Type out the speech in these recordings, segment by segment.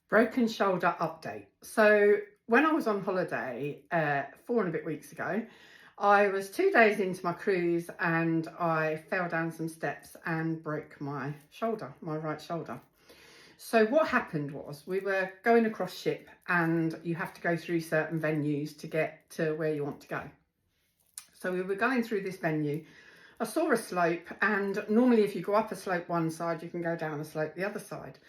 Broken shoulder update. So when I was on holiday 4 and a bit weeks ago, I was 2 days into my cruise and I fell down some steps and broke my shoulder, my right shoulder. So what happened was we were going across ship and you have to go through certain venues to get to where you want to go. So we were going through this venue. I saw a slope, and normally if you go up a slope one side, you can go down a slope the other side.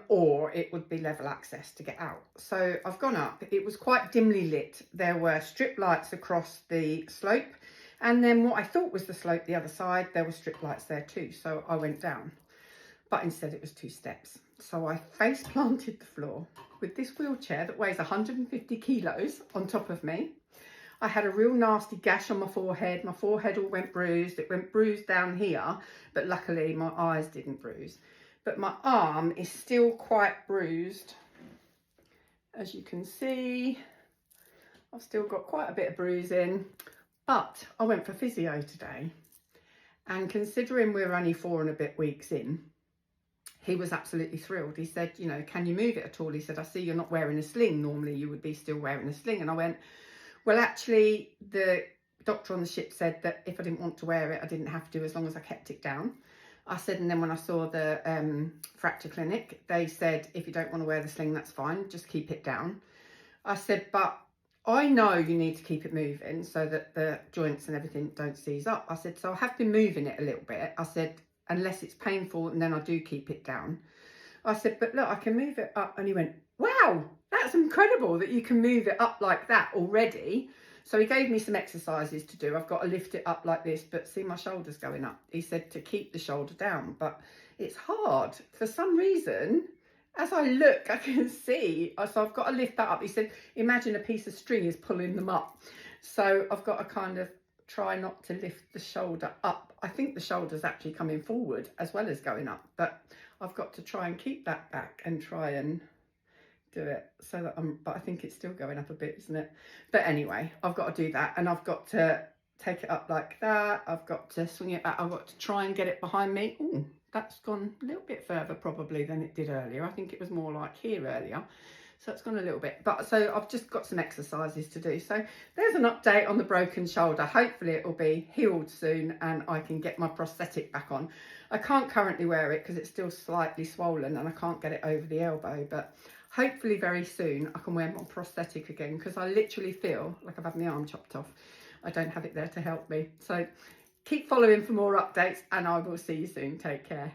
Or it would be level access to get out. So I've gone up. It was quite dimly lit. There were strip lights across the slope, and then what I thought was the slope the other side, there were strip lights there too. So I went down, but instead it was 2 steps. So I face planted the floor with this wheelchair that weighs 150 kilos on top of me. I had a real nasty gash on my forehead. My forehead all went bruised. It went bruised down here, but luckily my eyes didn't bruise. But my arm is still quite bruised. As you can see, I've still got quite a bit of bruising, but I went for physio today. And considering we're only 4 and a bit weeks in, he was absolutely thrilled. He said, you know, can you move it at all? He said, I see you're not wearing a sling. Normally you would be still wearing a sling. And I went, well, actually, the doctor on the ship said that if I didn't want to wear it, I didn't have to, as long as I kept it down. I said, and then when I saw the fracture clinic, they said, if you don't want to wear the sling, that's fine, just keep it down. I said, but I know you need to keep it moving so that the joints and everything don't seize up. I said, so I have been moving it a little bit. I said, unless it's painful, and then I do keep it down. I said, but look, I can move it up. And he went, wow, that's incredible that you can move it up like that already. So he gave me some exercises to do. I've got to lift it up like this, but see my shoulders going up. He said to keep the shoulder down, but it's hard. For some reason, as I look, I can see. So I've got to lift that up. He said, imagine a piece of string is pulling them up. So I've got to kind of try not to lift the shoulder up. I think the shoulder's actually coming forward as well as going up, but I've got to try and keep that back and try and do it so that but I think it's still going up a bit, isn't it? But anyway, I've got to do that, and I've got to take it up like that. I've got to swing it back. I've got to try and get it behind me. Oh, that's gone a little bit further probably than it did earlier. I think it was more like here earlier. So it's gone a little bit, but so I've just got some exercises to do. So there's an update on the broken shoulder. Hopefully it will be healed soon and I can get my prosthetic back on. I can't currently wear it because it's still slightly swollen and I can't get it over the elbow, but hopefully very soon I can wear my prosthetic again, because I literally feel like I've had my arm chopped off. I don't have it there to help me. So keep following for more updates and I will see you soon. Take care.